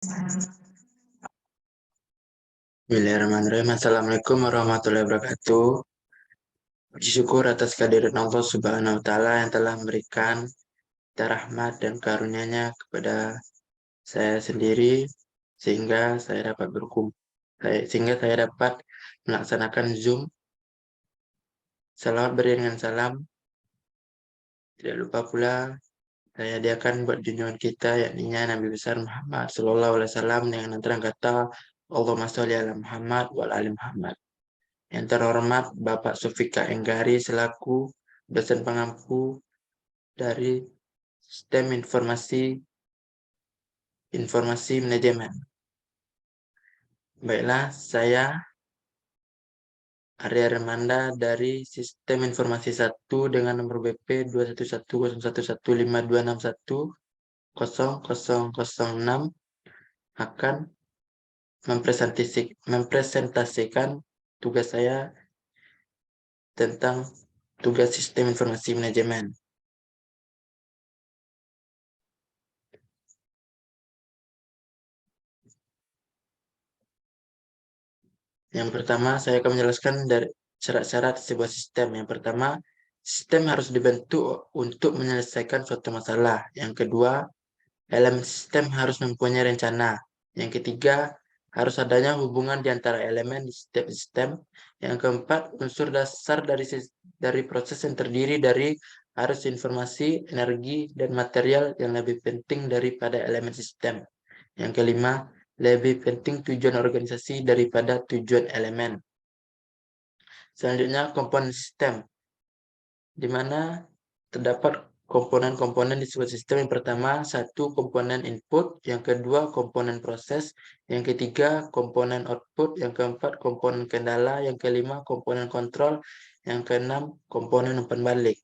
Bismillahirrahmanirrahim. Assalamualaikum warahmatullahi wabarakatuh. Puji syukur atas kehadiran Allah Subhanahu wa Ta'ala yang telah memberikan rahmat dan karunia-Nya kepada saya sendiri sehingga saya dapat melaksanakan Zoom. Salawat beriringan salam. Tidak lupa pula saya hadiahkan buat junjungan kita yakni Nabi besar Muhammad Sallallahu Alaihi Wasallam dengan antara kata Allahumma sholli ala Muhammad wa ala ali Muhammad. Yang terhormat Bapak Sufika Enggari selaku dosen pengampu dari Sistem Informasi Manajemen. Baiklah, saya Arya Remanda dari Sistem Informasi 1 dengan nomor BP 211011526100006 akan mempresentasikan tugas saya tentang tugas Sistem Informasi Manajemen. Yang pertama, saya akan menjelaskan dari syarat-syarat sebuah sistem. Yang pertama, sistem harus dibentuk untuk menyelesaikan suatu masalah. Yang kedua, elemen sistem harus mempunyai rencana. Yang ketiga, harus adanya hubungan di antara elemen di setiap sistem. Yang keempat, unsur dasar dari proses yang terdiri dari arus informasi, energi, dan material yang lebih penting daripada elemen sistem. Yang kelima, lebih penting tujuan organisasi daripada tujuan elemen. Selanjutnya, komponen sistem, di mana terdapat komponen-komponen di sebuah sistem. Yang pertama, satu komponen input, yang kedua komponen proses, yang ketiga komponen output, yang keempat komponen kendala, yang kelima komponen kontrol, yang keenam komponen umpan balik.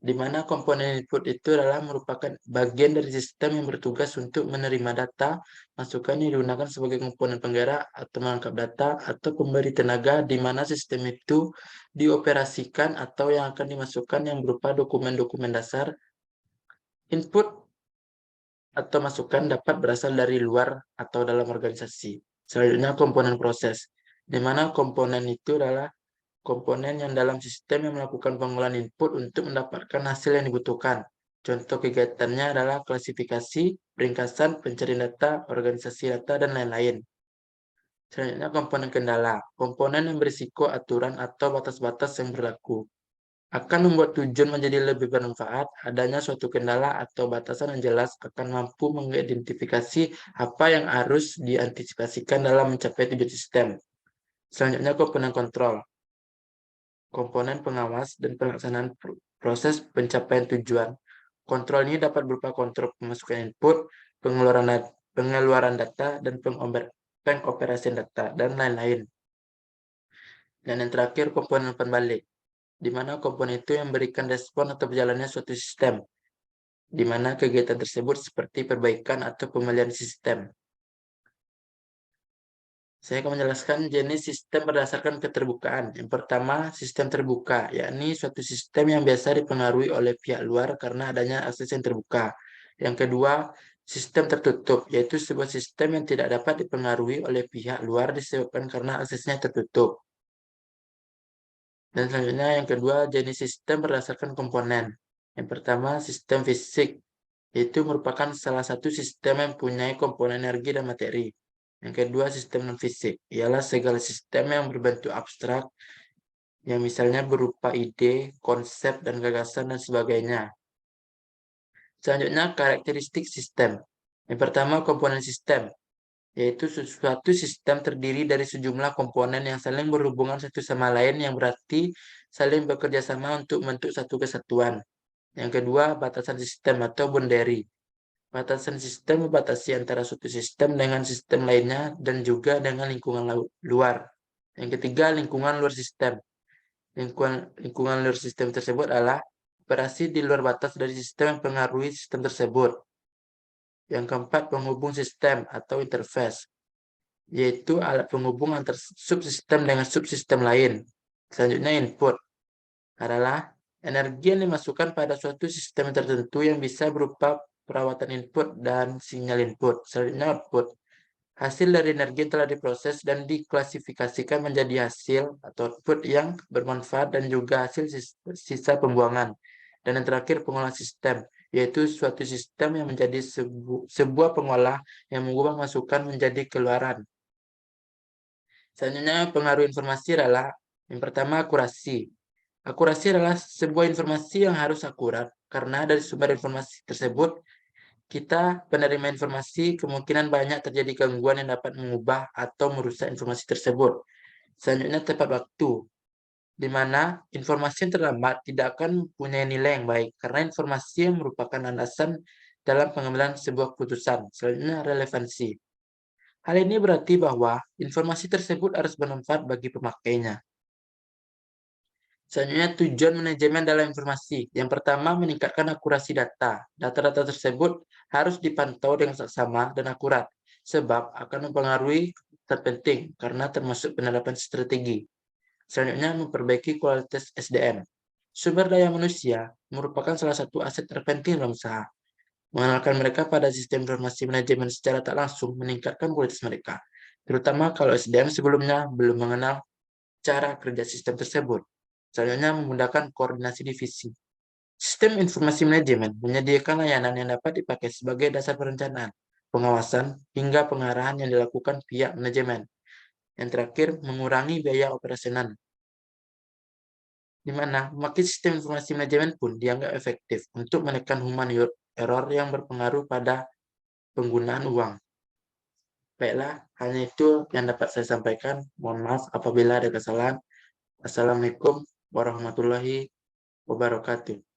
Di mana komponen input itu adalah merupakan bagian dari sistem yang bertugas untuk menerima data, masukan yang digunakan sebagai komponen penggerak atau menangkap data atau pemberi tenaga, di mana sistem itu dioperasikan atau yang akan dimasukkan yang berupa dokumen-dokumen dasar. Input atau masukan dapat berasal dari luar atau dalam organisasi. Selanjutnya komponen proses, di mana komponen itu adalah komponen yang dalam sistem yang melakukan pengolahan input untuk mendapatkan hasil yang dibutuhkan. Contoh kegiatannya adalah klasifikasi, peringkasan, pencarian data, organisasi data, dan lain-lain. Selanjutnya komponen kendala, komponen yang berisiko aturan atau batas-batas yang berlaku. Akan membuat tujuan menjadi lebih bermanfaat, adanya suatu kendala atau batasan yang jelas akan mampu mengidentifikasi apa yang harus diantisipasikan dalam mencapai tujuan sistem. Selanjutnya komponen kontrol, komponen pengawas dan pelaksanaan proses pencapaian tujuan. Kontrol ini dapat berupa kontrol pemasukan input, pengeluaran data, dan pengoperasian data, dan lain-lain. Dan yang terakhir, komponen umpan balik, di mana komponen itu yang memberikan respon atau berjalannya suatu sistem, di mana kegiatan tersebut seperti perbaikan atau pemeliharaan sistem. Saya akan menjelaskan jenis sistem berdasarkan keterbukaan. Yang pertama, sistem terbuka, yakni suatu sistem yang biasa dipengaruhi oleh pihak luar karena adanya akses yang terbuka. Yang kedua, sistem tertutup, yaitu sebuah sistem yang tidak dapat dipengaruhi oleh pihak luar disebabkan karena aksesnya tertutup. Dan selanjutnya yang kedua, jenis sistem berdasarkan komponen. Yang pertama, sistem fisik, yaitu merupakan salah satu sistem yang mempunyai komponen energi dan materi. Yang kedua, sistem non-fisik, ialah segala sistem yang berbentuk abstrak, yang misalnya berupa ide, konsep, dan gagasan, dan sebagainya. Selanjutnya, karakteristik sistem. Yang pertama, komponen sistem, yaitu suatu sistem terdiri dari sejumlah komponen yang saling berhubungan satu sama lain, yang berarti saling bekerja sama untuk membentuk satu kesatuan. Yang kedua, batasan sistem atau boundary. Batasan sistem membatasi antara suatu sistem dengan sistem lainnya dan juga dengan lingkungan luar. Yang ketiga, lingkungan luar sistem. Lingkungan luar sistem tersebut adalah operasi di luar batas dari sistem yang mempengaruhi sistem tersebut. Yang keempat, penghubung sistem atau interface, yaitu alat penghubung antar subsistem dengan subsistem lain. Selanjutnya, input adalah energi yang dimasukkan pada suatu sistem tertentu yang bisa berupa perawatan input, dan sinyal input. Selanjutnya output. Hasil dari energi telah diproses dan diklasifikasikan menjadi hasil atau output yang bermanfaat dan juga hasil sisa pembuangan. Dan yang terakhir, pengolah sistem, yaitu suatu sistem yang menjadi sebuah pengolah yang mengubah masukan menjadi keluaran. Selanjutnya, pengaruh informasi adalah yang pertama, akurasi. Akurasi adalah sebuah informasi yang harus akurat, karena dari sumber informasi tersebut kita penerima informasi kemungkinan banyak terjadi gangguan yang dapat mengubah atau merusak informasi tersebut. Selanjutnya, tepat waktu, di mana informasi yang terlambat tidak akan punya nilai yang baik, karena informasi yang merupakan landasan dalam pengambilan sebuah keputusan. Selanjutnya, relevansi. Hal ini berarti bahwa informasi tersebut harus bermanfaat bagi pemakainya. Selanjutnya, tujuan manajemen dalam informasi. Yang pertama, meningkatkan akurasi data. Data-data tersebut harus dipantau dengan seksama dan akurat, sebab akan mempengaruhi terpenting karena termasuk penerapan strategi. Selanjutnya, memperbaiki kualitas SDM. Sumber daya manusia merupakan salah satu aset terpenting dalam usaha. Mengenalkan mereka pada sistem informasi manajemen secara tak langsung meningkatkan kualitas mereka, terutama kalau SDM sebelumnya belum mengenal cara kerja sistem tersebut. Selanjutnya, memudahkan koordinasi divisi. Sistem informasi manajemen menyediakan layanan yang dapat dipakai sebagai dasar perencanaan, pengawasan, hingga pengarahan yang dilakukan pihak manajemen. Yang terakhir, mengurangi biaya operasional, di mana memakai sistem informasi manajemen pun dianggap efektif untuk menekan human error yang berpengaruh pada penggunaan uang. Baiklah, hanya itu yang dapat saya sampaikan. Mohon maaf apabila ada kesalahan. Assalamualaikum warahmatullahi wabarakatuh.